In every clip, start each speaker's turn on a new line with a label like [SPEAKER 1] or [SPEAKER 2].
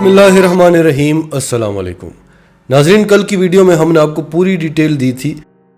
[SPEAKER 1] बिस्मिल्लाहिर्रहमानिर्रहीम। अस्सलाम वालेकुम नाज़रीन, कल की वीडियो में हमने आपको पूरी डिटेल दी थी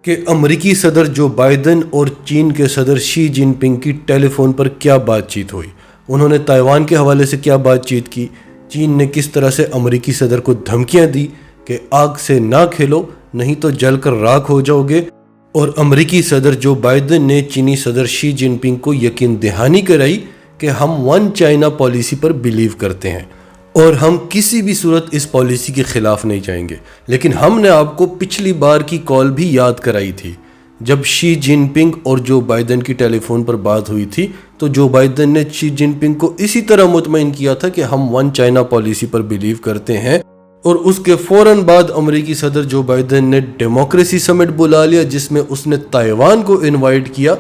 [SPEAKER 1] कि अमेरिकी सदर जो बाइडन और चीन के सदर शी जिनपिंग की टेलीफोन पर क्या बातचीत हुई। उन्होंने ताइवान के हवाले से क्या बातचीत की, चीन ने किस तरह से अमेरिकी सदर को धमकियां दी कि आग से ना खेलो नहीं तो जलकर राख हो जाओगे, और अमेरिकी सदर जो बाइडन ने चीनी सदर शी जिनपिंग को यकीन दहानी कराई कि हम वन चाइना पॉलिसी पर बिलीव करते हैं और हम किसी भी सूरत इस पॉलिसी के खिलाफ नहीं जाएंगे। लेकिन हमने आपको पिछली बार की कॉल भी याद कराई थी जब शी जिनपिंग और जो बाइडन की टेलीफोन पर बात हुई थी, तो जो बाइडन ने शी जिनपिंग को इसी तरह मुतमईन किया था कि हम वन चाइना पॉलिसी पर बिलीव करते हैं, और उसके फौरन बाद अमेरिकी सदर जो बाइडन ने डेमोक्रेसी समिट बुला लिया जिसमें उसने ताइवान को इनवाइट किया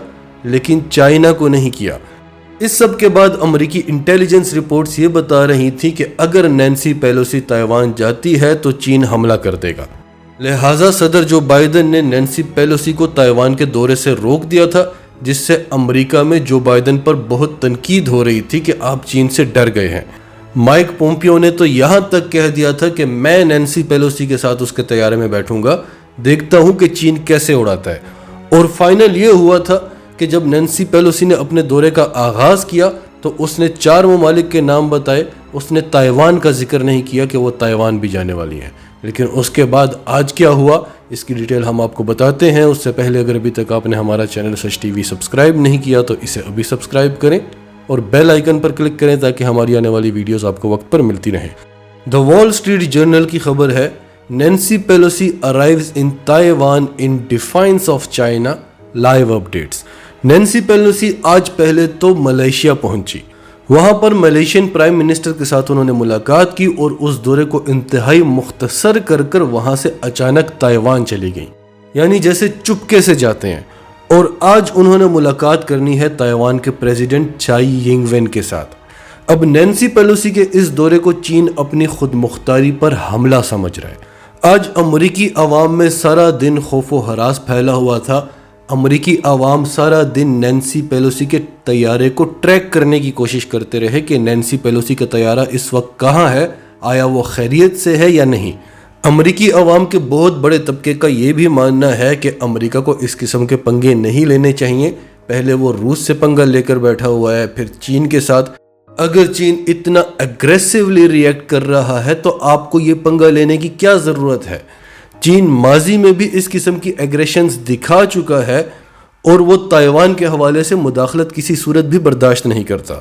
[SPEAKER 1] लेकिन चाइना को नहीं किया। इस सब के बाद अमेरिकी इंटेलिजेंस रिपोर्ट्स ये बता रही थी कि अगर नैन्सी पेलोसी ताइवान जाती है तो चीन हमला कर देगा। लिहाजा सदर जो बाइडन ने नैन्सी पेलोसी को ताइवान के दौरे से रोक दिया था, जिससे अमेरिका में जो बाइडन पर बहुत तनकीद हो रही थी कि आप चीन से डर गए हैं। माइक पोम्पियो ने तो यहाँ तक कह दिया था कि मैं नैन्सी पेलोसी के साथ उसके तैयारे में बैठूंगा, देखता हूँ कि चीन कैसे उड़ाता है। और फाइनल ये हुआ था कि जब नैन्सी पेलोसी ने अपने दौरे का आगाज़ किया तो उसने 4 ममालिक के नाम बताए, उसने ताइवान का जिक्र नहीं किया कि वो ताइवान भी जाने वाली हैं। लेकिन उसके बाद आज क्या हुआ इसकी डिटेल हम आपको बताते हैं। उससे पहले अगर अभी तक आपने हमारा चैनल सच टीवी सब्सक्राइब नहीं किया तो इसे अभी सब्सक्राइब करें और बेल आइकन पर क्लिक करें ताकि हमारी आने वाली वीडियोस आपको वक्त पर मिलती रहें। द वॉल स्ट्रीट जर्नल की खबर है, Nancy Pelosi arrives in Taiwan in defines of China, live updates. Nancy Pelosi आज पहले तो मलेशिया पहुंची, वहां पर मलेशियन प्राइम मिनिस्टर के साथ उन्होंने मुलाकात की और उस दौरे को इंतहाई मुख्तसर कर वहां से अचानक ताइवान चली गई, यानी जैसे चुपके से जाते हैं। और आज उन्होंने मुलाकात करनी है ताइवान के प्रेसिडेंट चाई यिंगवेन के साथ। अब नैन्सी पेलोसी के इस दौरे को चीन अपनी खुद मुख्तारी पर हमला समझ रहा है। आज अमेरिकी अवाम में सारा दिन खौफ व हरास फैला हुआ था। अमेरिकी अवाम सारा दिन नैन्सी पेलोसी के तैयारे को ट्रैक करने की कोशिश करते रहे कि नैन्सी पेलोसी का तैयारा इस वक्त कहाँ है, आया वो खैरियत से है या नहीं। अमेरिकी अवाम के बहुत बड़े तबके का ये भी मानना है कि अमेरिका को इस किस्म के पंगे नहीं लेने चाहिए। पहले वो रूस से पंगा लेकर बैठा हुआ है, फिर चीन के साथ। अगर चीन इतना एग्रेसिवली रिएक्ट कर रहा है तो आपको ये पंगा लेने की क्या ज़रूरत है। चीन माजी में भी इस किस्म की एग्रेशंस दिखा चुका है और वो ताइवान के हवाले से मुदाखलत किसी सूरत भी बर्दाश्त नहीं करता।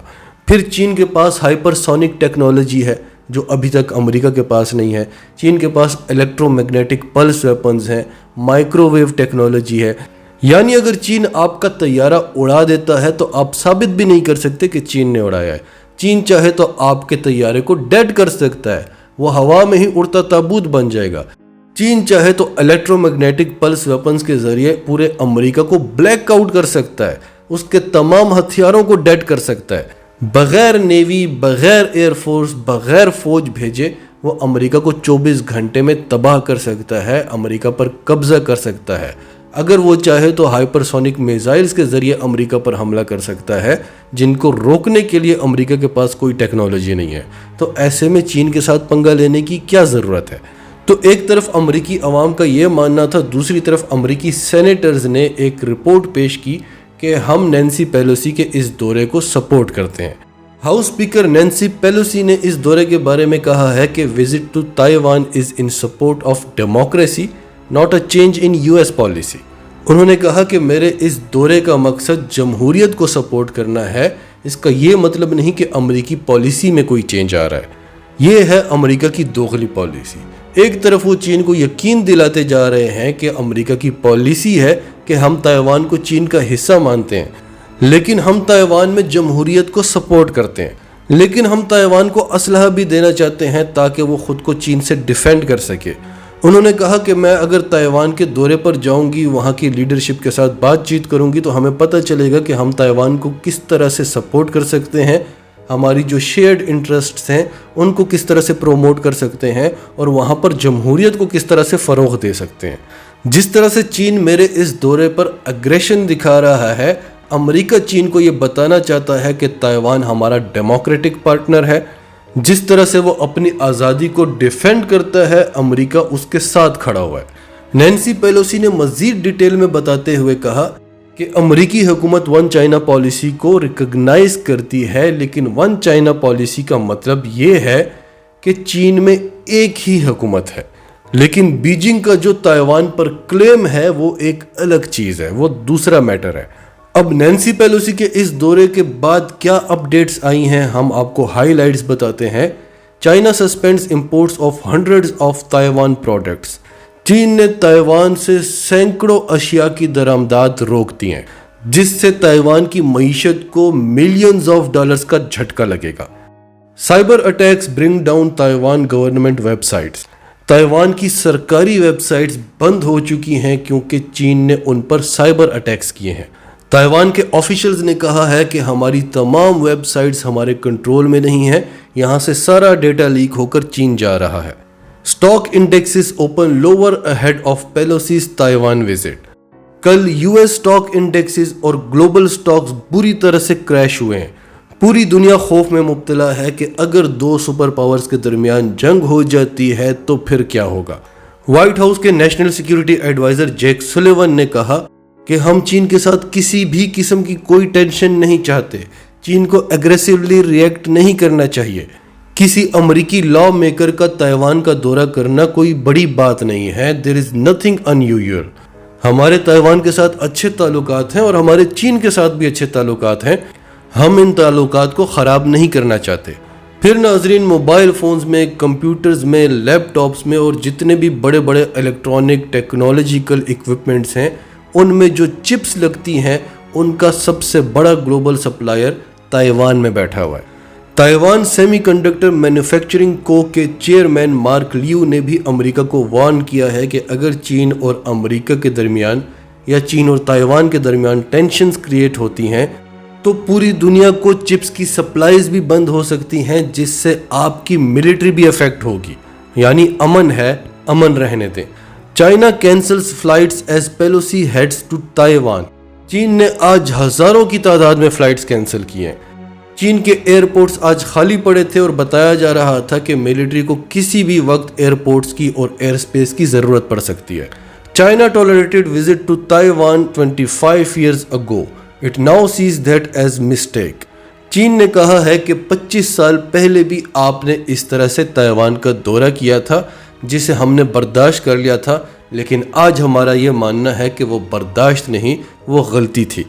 [SPEAKER 1] फिर चीन के पास हाइपरसोनिक टेक्नोलॉजी है जो अभी तक अमेरिका के पास नहीं है। चीन के पास इलेक्ट्रोमैग्नेटिक पल्स वेपन्स हैं, माइक्रोवेव टेक्नोलॉजी है। यानी अगर चीन आपका तैयारा उड़ा देता है तो आप साबित भी नहीं कर सकते कि चीन ने उड़ाया है। चीन चाहे तो आपके तैयारे को डेड कर सकता है, वो हवा में ही उड़ता ताबूत बन जाएगा। चीन चाहे तो इलेक्ट्रोमैग्नेटिक पल्स वेपन्स के जरिए पूरे अमेरिका को ब्लैक आउट कर सकता है, उसके तमाम हथियारों को डेड कर सकता है। बगैर नेवी, बगैर एयरफोर्स, बगैर फौज भेजे वो अमेरिका को 24 घंटे में तबाह कर सकता है, अमेरिका पर कब्जा कर सकता है। अगर वो चाहे तो हाइपरसोनिक मिसाइल्स के जरिए अमेरिका पर हमला कर सकता है, जिनको रोकने के लिए अमेरिका के पास कोई टेक्नोलॉजी नहीं है। तो ऐसे में चीन के साथ पंगा लेने की क्या ज़रूरत है। तो एक तरफ अमेरिकी अवाम का ये मानना था, दूसरी तरफ अमेरिकी सेनेटर्स ने एक रिपोर्ट पेश की कि हम नैन्सी पेलोसी के इस दौरे को सपोर्ट करते हैं। हाउस स्पीकर नैन्सी पेलोसी ने इस दौरे के बारे में कहा है कि visit to Taiwan is in support of democracy, not a change in US policy. उन्होंने कहा कि मेरे इस दौरे का मकसद जमहूरियत को सपोर्ट करना है, इसका ये मतलब नहीं कि अमेरिकी पॉलिसी में कोई चेंज आ रहा है। ये है अमेरिका की दोगली पॉलिसी। एक तरफ वो चीन को यकीन दिलाते जा रहे हैं कि अमेरिका की पॉलिसी है कि हम ताइवान को चीन का हिस्सा मानते हैं, लेकिन हम ताइवान में जमहूरियत को सपोर्ट करते हैं, लेकिन हम ताइवान को असलहा भी देना चाहते हैं ताकि वो खुद को चीन से डिफेंड कर सके। उन्होंने कहा कि मैं अगर ताइवान के दौरे पर जाऊंगी, वहाँ की लीडरशिप के साथ बातचीत करूंगी तो हमें पता चलेगा कि हम ताइवान को किस तरह से सपोर्ट कर सकते हैं, हमारी जो शेयर्ड इंटरेस्ट्स हैं उनको किस तरह से प्रोमोट कर सकते हैं और वहाँ पर जमहूरियत को किस तरह से फ़रोग़ दे सकते हैं। जिस तरह से चीन मेरे इस दौरे पर अग्रेशन दिखा रहा है, अमेरिका चीन को ये बताना चाहता है कि ताइवान हमारा डेमोक्रेटिक पार्टनर है, जिस तरह से वो अपनी आज़ादी को डिफेंड करता है, अमेरिका उसके साथ खड़ा हुआ है। नैन्सी पेलोसी ने मजीद डिटेल में बताते हुए कहा कि अमेरिकी हुकूमत वन चाइना पॉलिसी को रिकॉग्नाइज करती है, लेकिन वन चाइना पॉलिसी का मतलब ये है कि चीन में एक ही हुकूमत है, लेकिन बीजिंग का जो ताइवान पर क्लेम है वो एक अलग चीज़ है, वो दूसरा मैटर है। अब नैन्सी पेलोसी के इस दौरे के बाद क्या अपडेट्स आई हैं, हम आपको हाईलाइट्स बताते हैं। China suspends imports of hundreds of Taiwan products. चीन ने ताइवान से सैकड़ों अशिया की दरामदात रोक दी है, जिससे ताइवान की मईशत को मिलियंस ऑफ डॉलर्स का झटका लगेगा। Cyber attacks bring down Taiwan government websites. Taiwan की सरकारी वेबसाइट्स बंद हो चुकी हैं क्योंकि चीन ने उन पर साइबर अटैक्स किए हैं। ताइवान के ऑफिशियल्स ने कहा है कि हमारी तमाम वेबसाइट्स हमारे कंट्रोल में नहीं है, यहाँ से सारा डेटा लीक होकर चीन जा रहा है। Stock indexes open lower ahead of Pelosi's Taiwan visit. कल यूएस स्टॉक इंडेक्सेस और ग्लोबल स्टॉक्स बुरी तरह से क्रैश हुए हैं। पूरी दुनिया खौफ में मुब्तला है कि अगर दो सुपर पावर्स के दरमियान जंग हो जाती है तो फिर क्या होगा। व्हाइट हाउस के national security adviser Jack Sullivan ने कहा कि हम चीन के साथ किसी भी किस्म की कोई टेंशन नहीं चाहते। चीन को एग्रेसिवली रिएक्ट नहीं करना चाहिए। किसी अमेरिकी लॉ मेकर का ताइवान का दौरा करना कोई बड़ी बात नहीं है। There is nothing unusual. हमारे ताइवान के साथ अच्छे ताल्लुकात हैं और हमारे चीन के साथ भी अच्छे ताल्लुकात हैं। हम इन ताल्लुकात को ख़राब नहीं करना चाहते। फिर नाजरीन, मोबाइल फ़ोन्स में, कंप्यूटर्स में, लैपटॉप्स में और जितने भी बड़े बड़े इलेक्ट्रॉनिक टेक्नोलॉजिकल इक्विपमेंट्स हैं, उनमें जो चिप्स लगती हैं, उनका सबसे बड़ा ग्लोबल सप्लायर ताइवान में बैठा हुआ है। ताइवान सेमीकंडक्टर मैन्युफैक्चरिंग को के चेयरमैन मार्क लियू ने भी अमेरिका को वार्न किया है कि अगर चीन और अमेरिका के दरमियान या चीन और ताइवान के दरमियान टेंशन्स क्रिएट होती हैं तो पूरी दुनिया को चिप्स की सप्लाईज भी बंद हो सकती हैं, जिससे आपकी मिलिट्री भी अफेक्ट होगी। यानी अमन है, अमन रहने दें। China cancels flights as Pelosi heads to Taiwan. चीन ने आज हजारों की तादाद में फ्लाइट्स कैंसिल किए हैं। चीन के एयरपोर्ट्स आज खाली पड़े थे और बताया जा रहा था कि मिलिट्री को किसी भी वक्त एयरपोर्ट्स की और एयर स्पेस की ज़रूरत पड़ सकती है। China tolerated visit to Taiwan 25 years ago. It now sees that as mistake. चीन ने कहा है कि 25 साल पहले भी आपने इस तरह से ताइवान का दौरा किया था, जिसे हमने बर्दाश्त कर लिया था, लेकिन आज हमारा ये मानना है कि वो बर्दाश्त नहीं, वो गलती थी।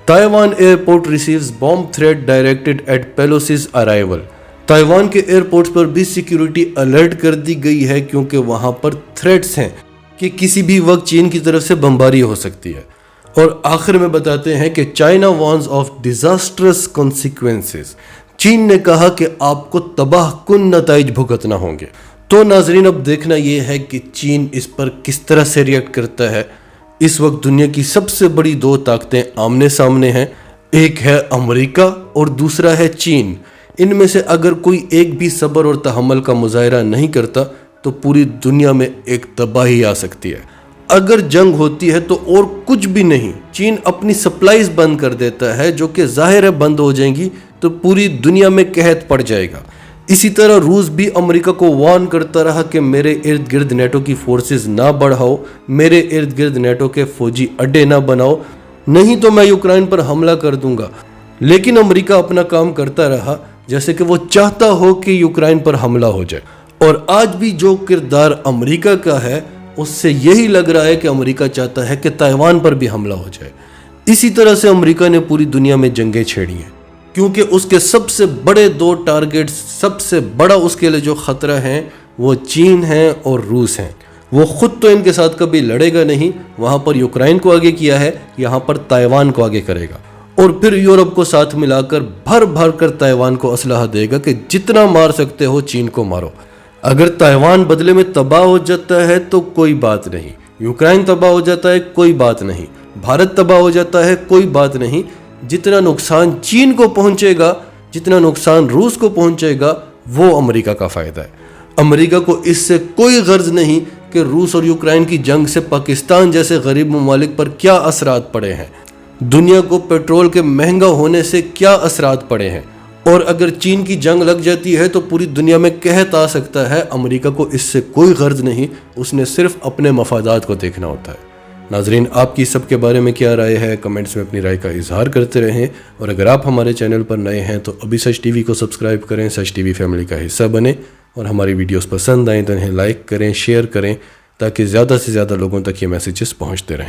[SPEAKER 1] Taiwan airport receives bomb threat directed at Pelosi's arrival. Taiwan के एयरपोर्ट्स पर भी सिक्योरिटी अलर्ट कर दी गई है क्योंकि वहां पर थ्रेट्स हैं कि किसी भी वक्त चीन की तरफ से बमबारी हो सकती है। और आखिर में बताते हैं कि China warns of disastrous consequences. चीन ने कहा कि आपको तबाह कुन नताइज भुगतना होंगे। तो नाजरीन, अब देखना यह है कि चीन इस पर किस तरह से रिएक्ट करता है। इस वक्त दुनिया की सबसे बड़ी दो ताकतें आमने सामने हैं, एक है अमेरिका और दूसरा है चीन। इनमें से अगर कोई एक भी सब्र और तहम्मुल का मुजाहिरा नहीं करता तो पूरी दुनिया में एक तबाही आ सकती है। अगर जंग होती है तो और कुछ भी नहीं, चीन अपनी सप्लाईज बंद कर देता है, जो कि जाहिर है बंद हो जाएंगी तो पूरी दुनिया में कहत पड़ जाएगा। इसी तरह रूस भी अमेरिका को वार्न करता रहा कि मेरे इर्द गिर्द नेटो की फोर्सेस ना बढ़ाओ, मेरे इर्द गिर्द नेटो के फौजी अड्डे ना बनाओ, नहीं तो मैं यूक्रेन पर हमला कर दूंगा। लेकिन अमेरिका अपना काम करता रहा जैसे कि वो चाहता हो कि यूक्रेन पर हमला हो जाए। और आज भी जो किरदार अमेरिका का है उससे यही लग रहा है कि अमेरिका चाहता है कि ताइवान पर भी हमला हो जाए। इसी तरह से अमेरिका ने पूरी दुनिया में जंगें छेड़ी हैं क्योंकि उसके सबसे बड़े दो टारगेट्स, सबसे बड़ा उसके लिए जो खतरा है वो चीन है और रूस हैं। वो खुद तो इनके साथ कभी लड़ेगा नहीं, वहाँ पर यूक्रेन को आगे किया है, यहाँ पर ताइवान को आगे करेगा और फिर यूरोप को साथ मिलाकर भर भर कर ताइवान को असलहा देगा कि जितना मार सकते हो चीन को मारो। अगर ताइवान बदले में तबाह हो जाता है तो कोई बात नहीं, यूक्रेन तबाह हो जाता है कोई बात नहीं, भारत तबाह हो जाता है कोई बात नहीं। जितना नुकसान चीन को पहुंचेगा, जितना नुकसान रूस को पहुंचेगा, वो अमेरिका का फ़ायदा है। अमेरिका को इससे कोई गर्ज नहीं कि रूस और यूक्रेन की जंग से पाकिस्तान जैसे गरीब ममालिक पर क्या असरात पड़े हैं, दुनिया को पेट्रोल के महंगा होने से क्या असरात पड़े हैं, اور اگر چین کی جنگ لگ جاتی ہے تو پوری دنیا میں قحط آ سکتا ہے، امریکہ کو اس سے کوئی غرض نہیں، اس نے صرف اپنے مفادات کو دیکھنا ہوتا ہے۔ ناظرین، آپ کی سب کے بارے میں کیا رائے ہے؟ کمنٹس میں اپنی رائے کا اظہار کرتے رہیں، اور اگر آپ ہمارے چینل پر نئے ہیں تو ابھی سچ ٹی وی کو سبسکرائب کریں، سچ ٹی وی فیملی کا حصہ بنیں، اور ہماری ویڈیوز پسند آئیں تو انہیں لائک کریں، شیئر کریں، تاکہ زیادہ سے زیادہ لوگوں تک یہ میسیجز پہنچتے رہیں۔